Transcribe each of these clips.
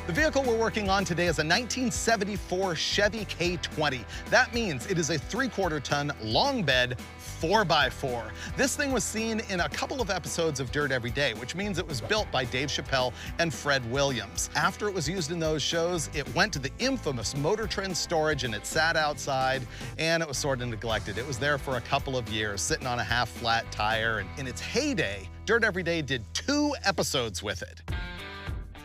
The vehicle we're working on today is a 1974 Chevy K20. That means it is a 3/4 ton long bed 4x4. This thing was seen in a couple of episodes of Dirt Every Day, which means it was built by Dave Chappelle and Fred Williams. After it was used in those shows, it went to the infamous Motor Trend storage and it sat outside and it was sort of neglected. It was there for a couple of years, sitting on a half-flat tire, and in its heyday, Dirt Every Day did 2 episodes with it.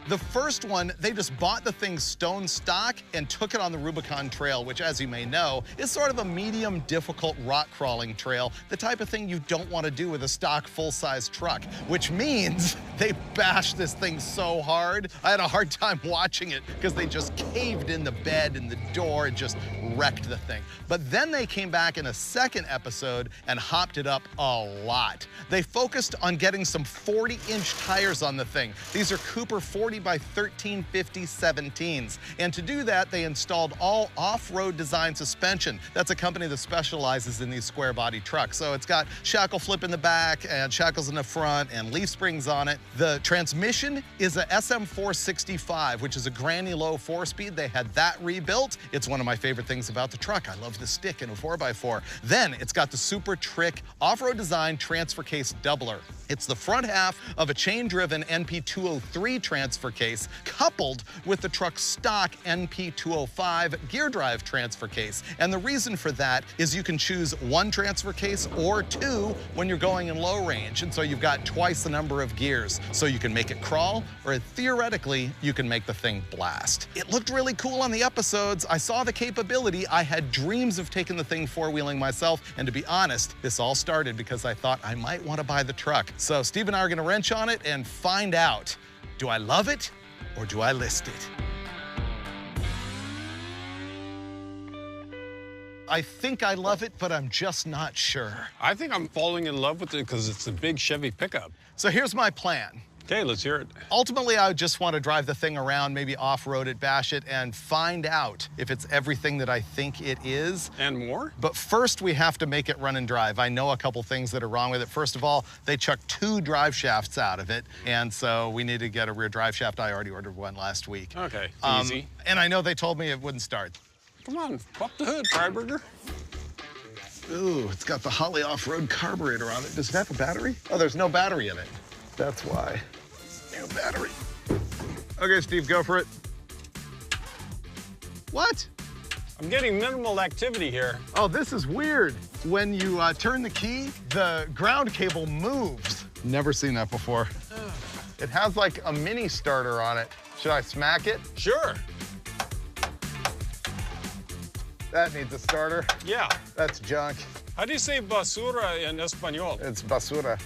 The first one, they just bought the thing stone stock and took it on the Rubicon Trail, which, as you may know, is sort of a medium difficult rock crawling trail, the type of thing you don't want to do with a stock full-size truck, which means they bashed this thing so hard. I had a hard time watching it because they just caved in the bed and the door and just wrecked the thing. But then they came back in a second episode and hopped it up a lot. They focused on getting some 40-inch tires on the thing. These are Cooper 40 by 1350 17s. And to do that, they installed all off-road design suspension. That's a company that specializes in these square body trucks. So it's got shackle flip in the back and shackles in the front and leaf springs on it. The transmission is a SM465, which is a granny low 4-speed. They had that rebuilt. It's one of my favorite things about the truck. I love the stick in a 4x4. Then it's got the super trick off-road design transfer case doubler. It's the front half of a chain-driven NP203 transfer case coupled with the truck's stock NP205 gear drive transfer case. And the reason for that is you can choose 1 transfer case or 2 when you're going in low range. And so you've got twice the number of gears. So you can make it crawl, or theoretically, you can make the thing blast. It looked really cool on the episodes. I saw the capability. I had dreams of taking the thing 4-wheeling myself. And to be honest, this all started because I thought I might want to buy the truck. So Steve and I are going to wrench on it and find out, do I love it or do I list it? I think I love it, but I'm just not sure. I think I'm falling in love with it because it's a big Chevy pickup. So here's my plan. Okay, let's hear it. Ultimately, I would just want to drive the thing around, maybe off-road it, bash it, and find out if it's everything that I think it is. And more? But first, we have to make it run and drive. I know a couple things that are wrong with it. First of all, they chucked 2 drive shafts out of it, and so we need to get a rear drive shaft. I already ordered one last week. Okay, easy. And I know they told me it wouldn't start. Come on, pop the hood, Freiburger. Ooh, it's got the Holly off-road carburetor on it. Does it have a battery? Oh, there's no battery in it. That's why. No battery. Okay, Steve, go for it. What? I'm getting minimal activity here. Oh, this is weird. When you turn the key, the ground cable moves. Never seen that before. It has like a mini starter on it. Should I smack it? Sure. That needs a starter. Yeah. That's junk. How do you say basura in Espanol? It's basura.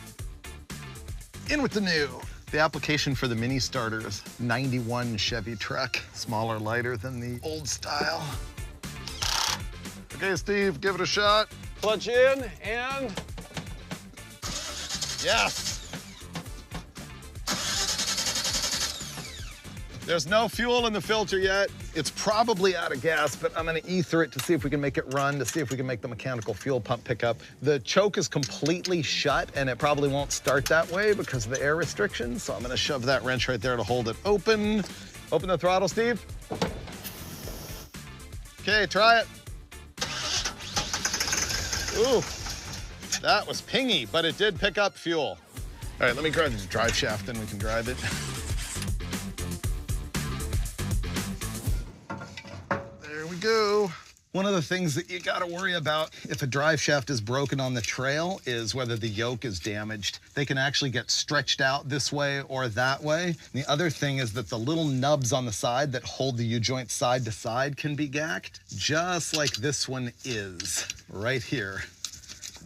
In with the new. The application for the mini starter is 91 Chevy truck. Smaller, lighter than the old style. Okay, Steve, give it a shot. Clutch in and... Yes. There's no fuel in the filter yet. It's probably out of gas, but I'm gonna ether it to see if we can make it run, to see if we can make the mechanical fuel pump pick up. The choke is completely shut, and it probably won't start that way because of the air restrictions, so I'm gonna shove that wrench right there to hold it open. Open the throttle, Steve. Okay, try it. Ooh, that was pingy, but it did pick up fuel. All right, let me grab this drive shaft, then we can drive it. Go. One of the things that you gotta worry about if a drive shaft is broken on the trail is whether the yoke is damaged. They can actually get stretched out this way or that way. And the other thing is that the little nubs on the side that hold the U-joint side to side can be gacked, just like this one is right here.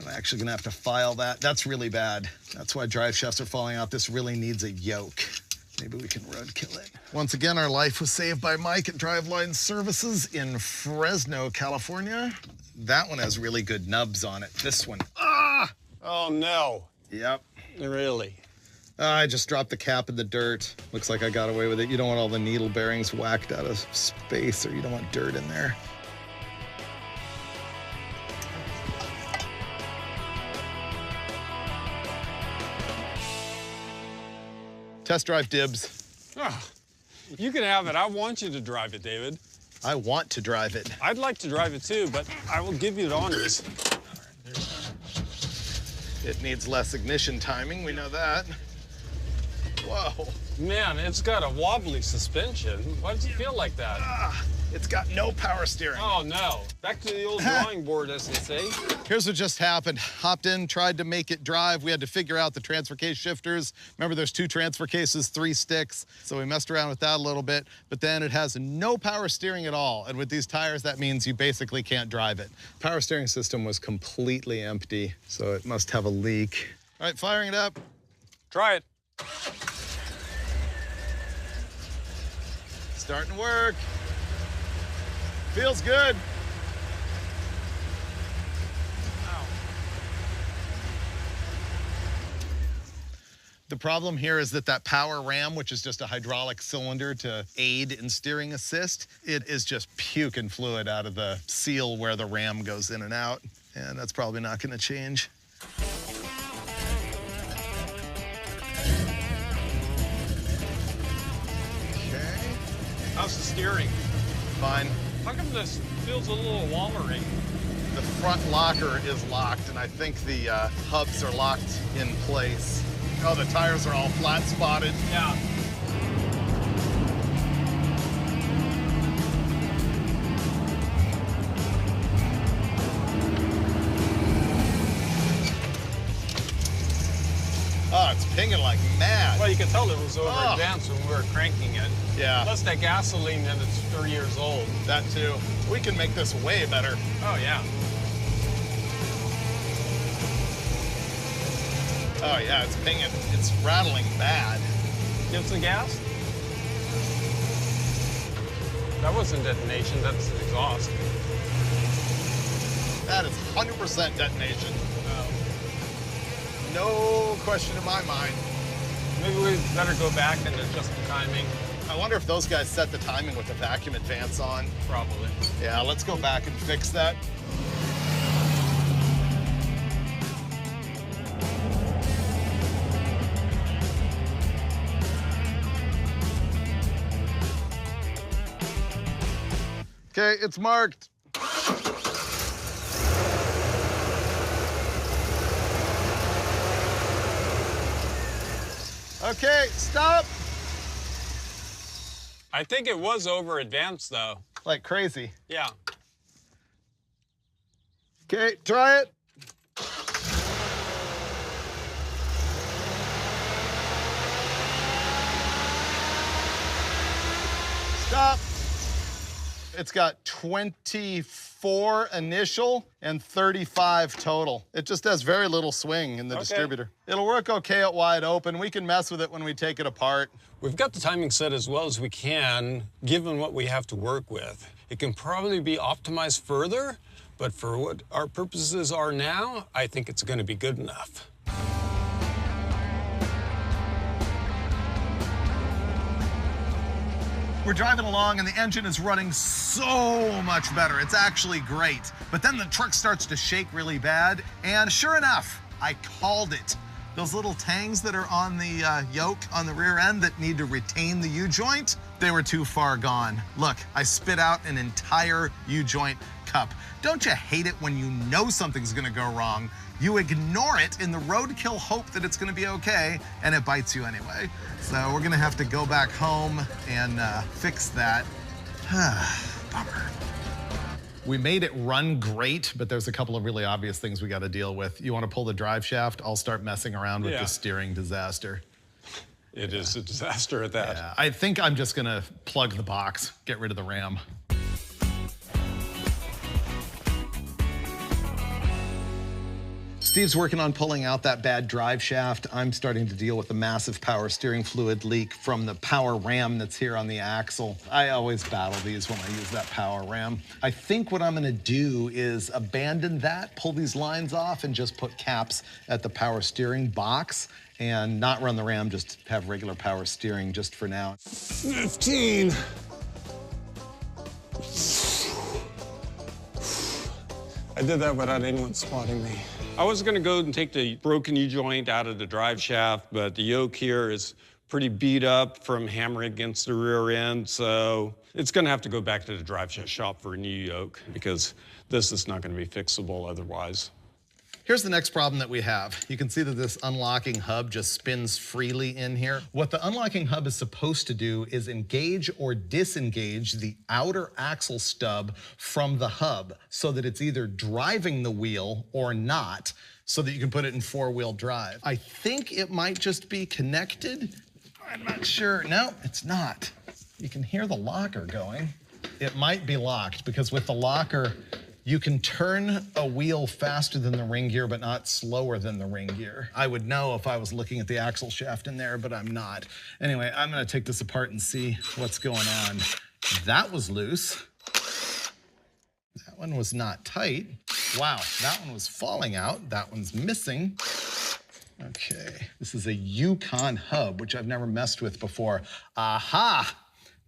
I'm actually gonna have to file that. That's really bad. That's why drive shafts are falling out. This really needs a yoke. Maybe we can roadkill it. Once again, our life was saved by Mike at Driveline Services in Fresno, California. That one has really good nubs on it. This one, ah! Oh, no. Yep. Really? I just dropped the cap in the dirt. Looks like I got away with it. You don't want all the needle bearings whacked out of space, or you don't want dirt in there. Test drive dibs. Oh, You can have it. I want you to drive it, David. I want to drive it. I'd like to drive it too, but I will give you the honors. It needs less ignition timing, we know that. Whoa. Man, it's got a wobbly suspension. Why does it feel like that? It's got no power steering. Oh, no. Back to the old drawing board, as they say. Here's what just happened. Hopped in, tried to make it drive. We had to figure out the transfer case shifters. Remember, there's 2 transfer cases, 3 sticks. So we messed around with that a little bit, but then it has no power steering at all. And with these tires, that means you basically can't drive it. Power steering system was completely empty, so it must have a leak. All right, firing it up. Try it. Starting to work. Feels good. Wow. The problem here is that power ram, which is just a hydraulic cylinder to aid in steering assist, it is just puking fluid out of the seal where the ram goes in and out. And that's probably not gonna change. Okay. How's the steering? Fine. How come this feels a little wallery? The front locker is locked, and I think the hubs are locked in place. Oh, the tires are all flat spotted. Yeah. Oh, it's pinging like mad. Well, you can tell it was over advanced when we were cranking it. Yeah. Plus that gasoline, and it's 3 years old. That too. We can make this way better. Oh, yeah. Oh yeah, it's pinging. It's rattling bad. Give some gas. That wasn't detonation, that's the exhaust. That is 100% detonation. Oh. No question in my mind. Maybe we better go back and adjust the timing. I wonder if those guys set the timing with the vacuum advance on. Probably. Yeah, let's go back and fix that. Okay, it's marked. Okay, stop. I think it was over advanced, though. Like crazy. Yeah. Okay, try it. Stop. It's got 24 initial and 35 total. It just has very little swing in the distributor. It'll work okay at wide open. We can mess with it when we take it apart. We've got the timing set as well as we can, given what we have to work with. It can probably be optimized further, but for what our purposes are now, I think it's going to be good enough. We're driving along and the engine is running so much better. It's actually great. But then the truck starts to shake really bad. And sure enough, I called it. Those little tangs that are on the yoke on the rear end that need to retain the U-joint, they were too far gone. Look, I spit out an entire U-joint cup. Don't you hate it when you know something's gonna go wrong? You ignore it in the roadkill hope that it's gonna be okay, and it bites you anyway. So we're gonna have to go back home and fix that. Bummer. We made it run great, but there's a couple of really obvious things we gotta deal with. You wanna pull the drive shaft? I'll start messing around with the steering disaster. It is a disaster at that. Yeah, I think I'm just gonna plug the box, get rid of the ram. Steve's working on pulling out that bad drive shaft. I'm starting to deal with the massive power steering fluid leak from the power ram that's here on the axle. I always battle these when I use that power ram. I think what I'm gonna do is abandon that, pull these lines off, and just put caps at the power steering box and not run the ram, just have regular power steering just for now. 15. I did that without anyone spotting me. I was gonna go and take the broken U-joint out of the drive shaft, but the yoke here is pretty beat up from hammering against the rear end, so it's gonna have to go back to the drive shop for a new yoke because this is not gonna be fixable otherwise. Here's the next problem that we have. You can see that this unlocking hub just spins freely in here. What the unlocking hub is supposed to do is engage or disengage the outer axle stub from the hub so that it's either driving the wheel or not, so that you can put it in four-wheel drive. I think it might just be connected. I'm not sure. No, it's not. You can hear the locker going. It might be locked because with the locker, you can turn a wheel faster than the ring gear, but not slower than the ring gear. I would know if I was looking at the axle shaft in there, but I'm not. Anyway, I'm gonna take this apart and see what's going on. That was loose. That one was not tight. Wow, that one was falling out. That one's missing. Okay, this is a Yukon hub, which I've never messed with before. Aha,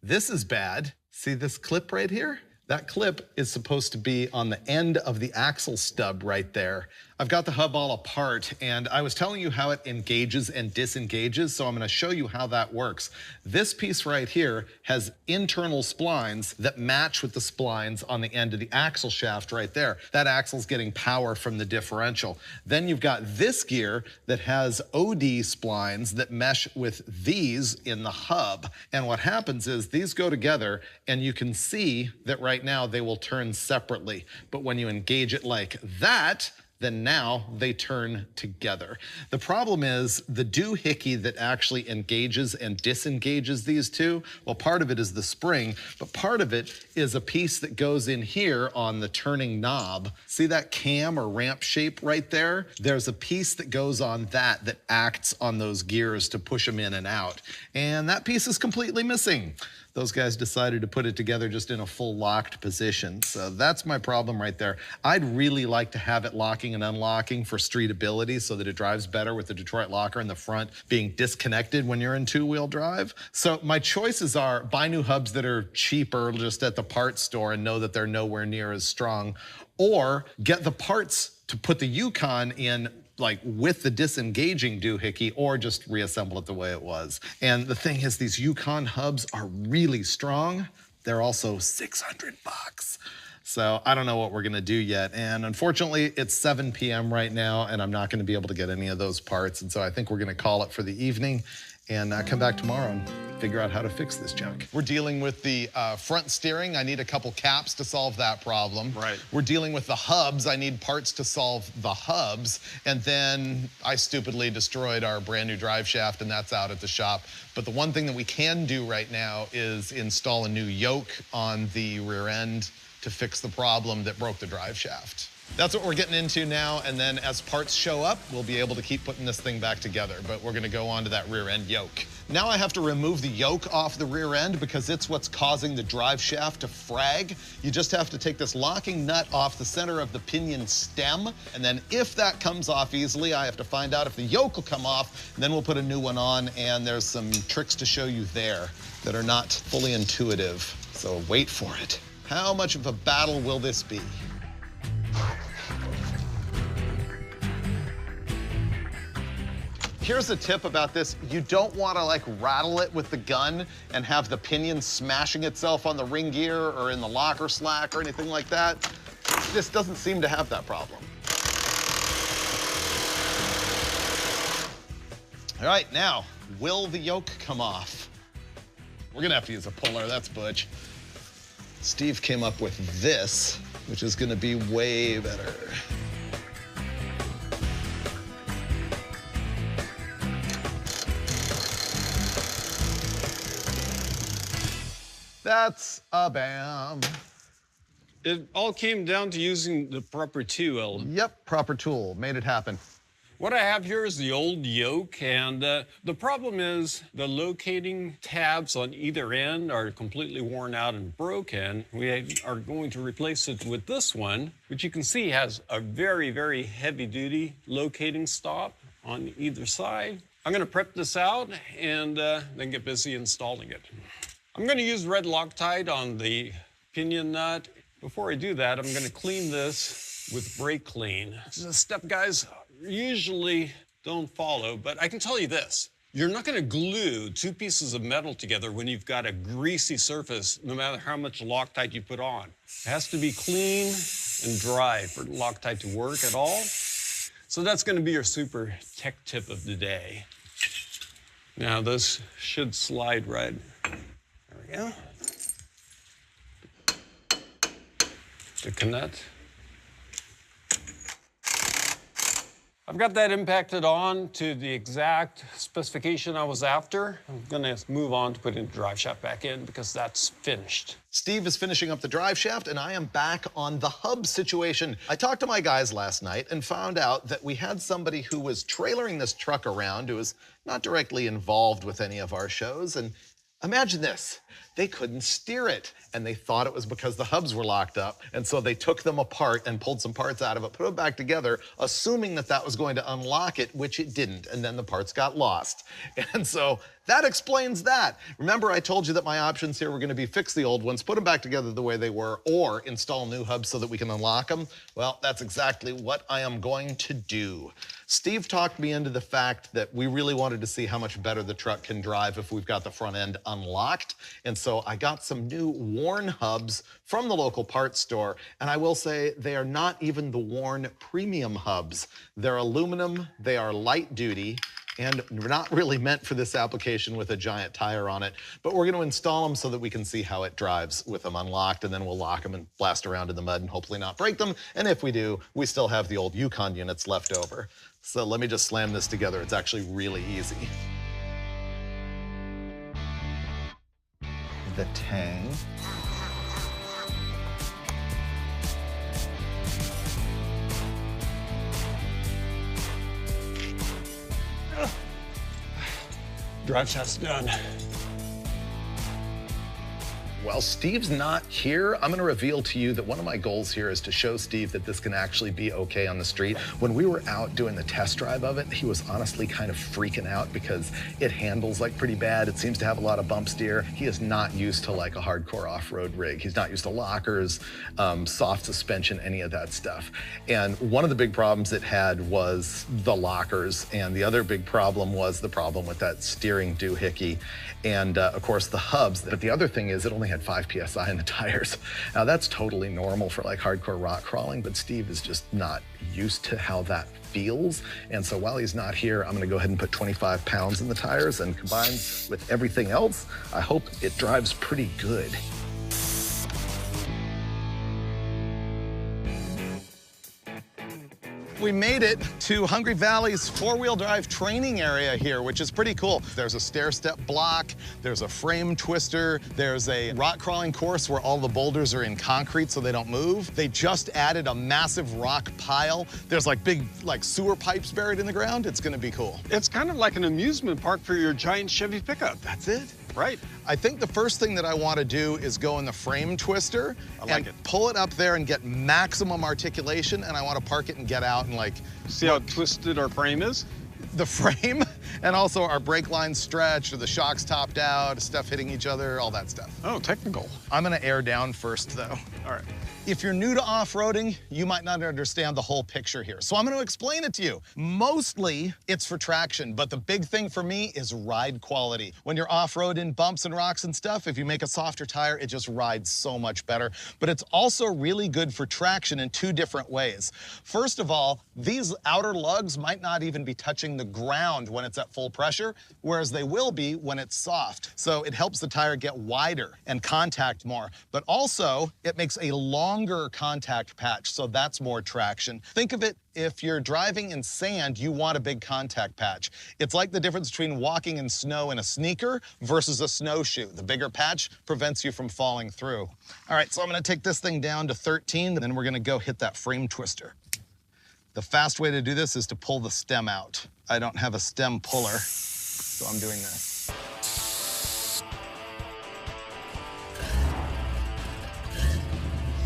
this is bad. See this clip right here? That clip is supposed to be on the end of the axle stub right there. I've got the hub all apart, and I was telling you how it engages and disengages, so I'm gonna show you how that works. This piece right here has internal splines that match with the splines on the end of the axle shaft right there. That axle's getting power from the differential. Then you've got this gear that has OD splines that mesh with these in the hub. And what happens is these go together, and you can see that right now they will turn separately. But when you engage it like that, then now they turn together. The problem is the doohickey that actually engages and disengages these two, well, part of it is the spring, but part of it is a piece that goes in here on the turning knob. See that cam or ramp shape right there? There's a piece that goes on that that acts on those gears to push them in and out. And that piece is completely missing. Those guys decided to put it together just in a full locked position. So that's my problem right there. I'd really like to have it locking and unlocking for streetability so that it drives better with the Detroit locker in the front being disconnected when you're in two-wheel drive. So my choices are buy new hubs that are cheaper just at the parts store and know that they're nowhere near as strong, or get the parts to put the Yukon in like with the disengaging doohickey, or just reassemble it the way it was. And the thing is, these Yukon hubs are really strong. They're also 600 bucks. So I don't know what we're gonna do yet. And unfortunately, it's 7 p.m. right now, and I'm not gonna be able to get any of those parts. And so I think we're gonna call it for the evening and come back tomorrow and figure out how to fix this junk. We're dealing with the front steering. I need a couple caps to solve that problem. Right. We're dealing with the hubs. I need parts to solve the hubs. And then I stupidly destroyed our brand new drive shaft, and that's out at the shop. But the one thing that we can do right now is install a new yoke on the rear end to fix the problem that broke the drive shaft. That's what we're getting into now, and then as parts show up, we'll be able to keep putting this thing back together, but we're gonna go on to that rear end yoke. Now I have to remove the yoke off the rear end because it's what's causing the drive shaft to frag. You just have to take this locking nut off the center of the pinion stem, and then if that comes off easily, I have to find out if the yoke will come off, and then we'll put a new one on, and there's some tricks to show you there that are not fully intuitive, so wait for it. How much of a battle will this be? Here's a tip about this. You don't want to like rattle it with the gun and have the pinion smashing itself on the ring gear or in the locker slack or anything like that. This doesn't seem to have that problem. All right, now, will the yoke come off? We're gonna have to use a puller, that's butch. Steve came up with this, which is gonna be way better. That's a bam. It all came down to using the proper tool. Yep, proper tool, made it happen. What I have here is the old yoke, and the problem is the locating tabs on either end are completely worn out and broken. We are going to replace it with this one, which you can see has a very, very heavy-duty locating stop on either side. I'm gonna prep this out and then get busy installing it. I'm gonna use red Loctite on the pinion nut. Before I do that, I'm gonna clean this with brake clean. This is a step guys usually don't follow, but I can tell you this. You're not going to glue two pieces of metal together when you've got a greasy surface, no matter how much Loctite you put on. It has to be clean and dry for Loctite to work at all. So that's going to be your super tech tip of the day. Now this should slide right. There we go. The nut. I've got that impacted on to the exact specification I was after. I'm gonna move on to putting the drive shaft back in because that's finished. Steve is finishing up the drive shaft, and I am back on the hub situation. I talked to my guys last night and found out that we had somebody who was trailering this truck around who was not directly involved with any of our shows, and imagine this. They couldn't steer it, and they thought it was because the hubs were locked up, and so they took them apart and pulled some parts out of it, put them back together, assuming that that was going to unlock it, which it didn't, and then the parts got lost. And so that explains that. Remember, I told you that my options here were going to be fix the old ones, put them back together the way they were, or install new hubs so that we can unlock them. Well, that's exactly what I am going to do. Steve talked me into the fact that we really wanted to see how much better the truck can drive if we've got the front end unlocked. And so I got some new Warn hubs from the local parts store. And I will say they are not even the Warn premium hubs. They're aluminum, they are light duty, and not really meant for this application with a giant tire on it. But we're going to install them so that we can see how it drives with them unlocked, and then we'll lock them and blast around in the mud and hopefully not break them. And if we do, we still have the old Yukon units left over. So let me just slam this together. It's actually really easy. The tang. Drive shaft's done. While Steve's not here, I'm gonna reveal to you that one of my goals here is to show Steve that this can actually be okay on the street. When we were out doing the test drive of it, he was honestly kind of freaking out because it handles like pretty bad. It seems to have a lot of bump steer. He is not used to like a hardcore off-road rig. He's not used to lockers, soft suspension, any of that stuff. And one of the big problems it had was the lockers, and the other big problem was the problem with that steering doohickey, and of course the hubs. But the other thing is it only had 5 PSI in the tires. Now that's totally normal for like hardcore rock crawling, but Steve is just not used to how that feels. And so while he's not here, I'm gonna go ahead and put 25 pounds in the tires, and combined with everything else, I hope it drives pretty good. We made it to Hungry Valley's four-wheel drive training area here, which is pretty cool. There's a stair-step block, there's a frame twister, there's a rock crawling course where all the boulders are in concrete so they don't move. They just added a massive rock pile. There's like big sewer pipes buried in the ground. It's gonna be cool. It's kind of like an amusement park for your giant Chevy pickup. That's it. Right. I think the first thing that I want to do is go in the frame twister and pull it up there and get maximum articulation, and I want to park it and get out and like... See how twisted our frame is? The frame, and also our brake lines stretched, or the shocks topped out, stuff hitting each other, all that stuff. Oh, technical. I'm gonna air down first though. All right. If you're new to off-roading, you might not understand the whole picture here. So I'm gonna explain it to you. Mostly it's for traction, but the big thing for me is ride quality. When you're off-road in bumps and rocks and stuff, if you make a softer tire, it just rides so much better. But it's also really good for traction in 2 different ways. First of all, these outer lugs might not even be touching the ground when it's at full pressure, whereas they will be when it's soft. So it helps the tire get wider and contact more. But also, it makes a longer contact patch, so that's more traction. Think of it, if you're driving in sand, you want a big contact patch. It's like the difference between walking in snow in a sneaker versus a snowshoe. The bigger patch prevents you from falling through. All right, so I'm gonna take this thing down to 13, then we're gonna go hit that frame twister. The fast way to do this is to pull the stem out. I don't have a stem puller, so I'm doing this.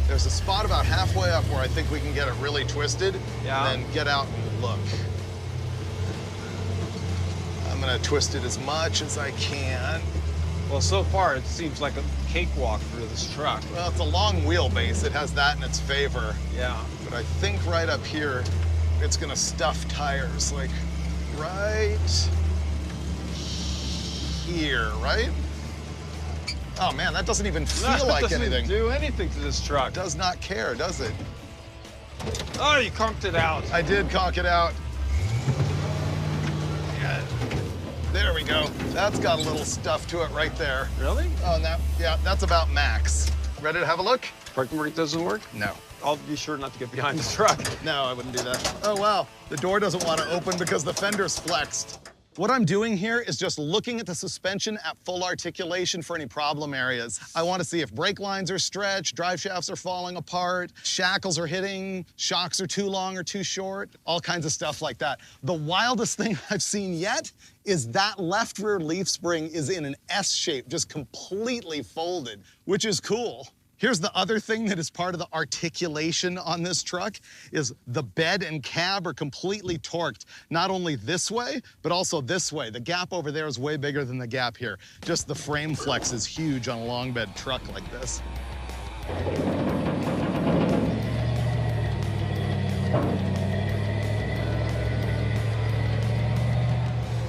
There's a spot about halfway up where I think we can get it really twisted, and then get out and look. I'm gonna twist it as much as I can. Well, so far, it seems like a cakewalk for this truck. Well, it's a long wheelbase. It has that in its favor. Yeah. But I think right up here, it's gonna stuff tires, like right here, right? Oh man, that doesn't even feel like anything. Doesn't do anything to this truck. Does not care, does it? Oh, you conked it out. I did conk it out. Yeah. There we go. That's got a little stuff to it right there. Really? Oh, yeah, that's about max. Ready to have a look? Parking brake doesn't work? No. I'll be sure not to get behind the truck. No, I wouldn't do that. Oh, wow. The door doesn't want to open because the fender's flexed. What I'm doing here is just looking at the suspension at full articulation for any problem areas. I want to see if brake lines are stretched, drive shafts are falling apart, shackles are hitting, shocks are too long or too short, all kinds of stuff like that. The wildest thing I've seen yet is that left rear leaf spring is in an S shape, just completely folded, which is cool. Here's the other thing that is part of the articulation on this truck is the bed and cab are completely torqued, not only this way, but also this way. The gap over there is way bigger than the gap here. Just the frame flex is huge on a long bed truck like this.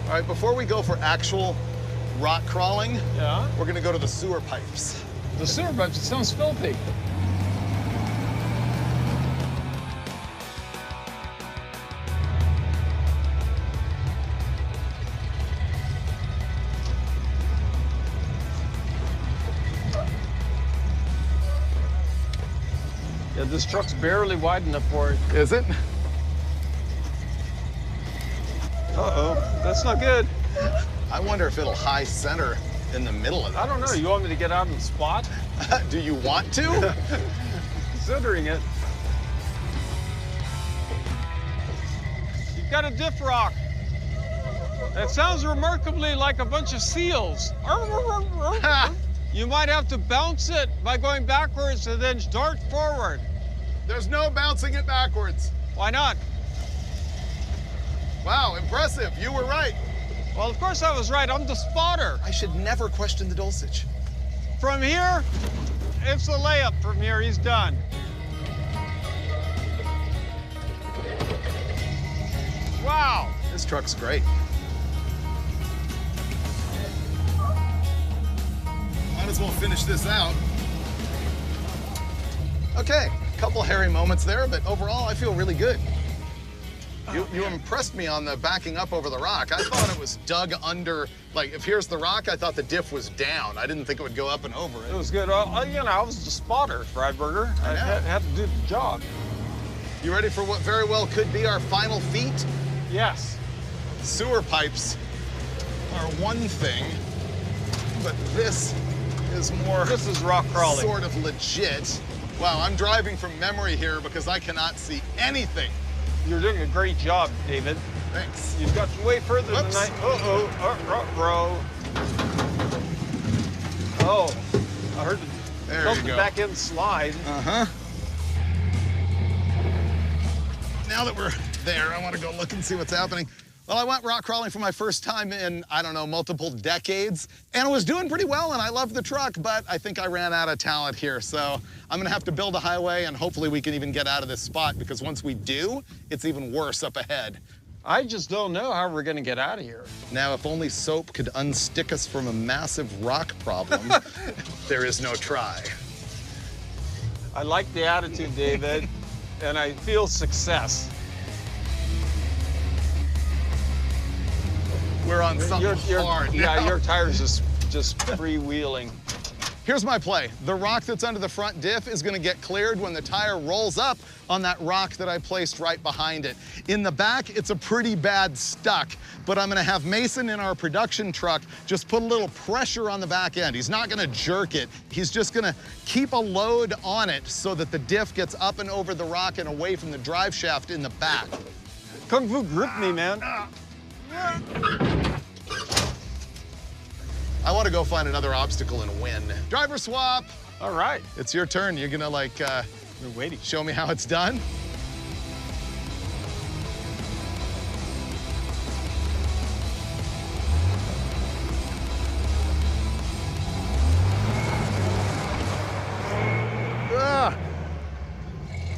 All right, before we go for actual rock crawling, we're gonna go to the sewer pipes. The sewer pipes, it sounds filthy. Yeah, this truck's barely wide enough for it. Is it? Uh-oh, that's not good. I wonder if it'll high center in the middle of it. I don't know. You want me to get out and spot? Do you want to? Considering it. You've got a diff rock. That sounds remarkably like a bunch of seals. You might have to bounce it by going backwards and then dart forward. There's no bouncing it backwards. Why not? Wow, impressive. You were right. Well, of course I was right. I'm the spotter. I should never question the dosage. From here, it's a layup from here. He's done. Wow. This truck's great. Might as well finish this out. Okay, a couple hairy moments there, but overall I feel really good. You impressed me on the backing up over the rock. I thought it was dug under, like if here's the rock, I thought the diff was down. I didn't think it would go up and over it. It was good. You know, I was the spotter, Freiburger. I had to do the job. You ready for what very well could be our final feat? Yes. Sewer pipes are one thing, but this is more. This is rock crawling. Sort of legit. Wow, I'm driving from memory here because I cannot see anything. You're doing a great job, David. Thanks. You've got way further than I. Bro. Oh, I heard the back end slide. Uh-huh. Now that we're there, I want to go look and see what's happening. Well, I went rock crawling for my first time in, I don't know, multiple decades, and I was doing pretty well, and I loved the truck, but I think I ran out of talent here, so I'm gonna have to build a highway, and hopefully we can even get out of this spot, because once we do, it's even worse up ahead. I just don't know how we're gonna get out of here. Now, if only soap could unstick us from a massive rock problem, there is no try. I like the attitude, David, and I feel success. We're on something hard now. Yeah, your tire's just freewheeling. Here's my play. The rock that's under the front diff is gonna get cleared when the tire rolls up on that rock that I placed right behind it. In the back, it's a pretty bad stuck, but I'm gonna have Mason in our production truck just put a little pressure on the back end. He's not gonna jerk it. He's just gonna keep a load on it so that the diff gets up and over the rock and away from the drive shaft in the back. Kung Fu grip me, man. I want to go find another obstacle and win. Driver swap. All right. It's your turn. You're gonna like, We're waiting. show me how it's done?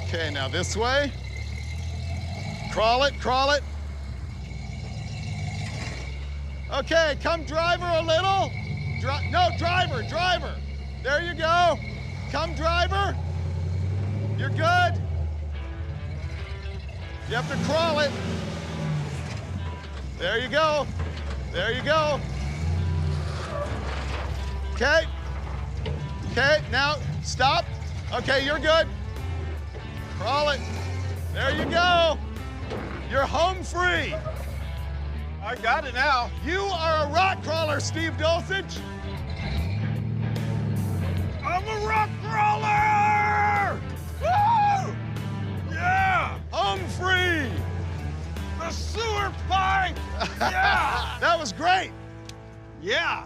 Okay, now this way. Crawl it, crawl it. Okay, come driver a little. No, driver. There you go. Come driver. You're good. You have to crawl it. There you go. Okay, now stop. Okay, you're good. Crawl it. There you go. You're home free. I got it now. You are a rock crawler, Steve Dulcich. I'm a rock crawler! Woo! Yeah! Home free. The sewer pipe! Yeah! That was great. Yeah!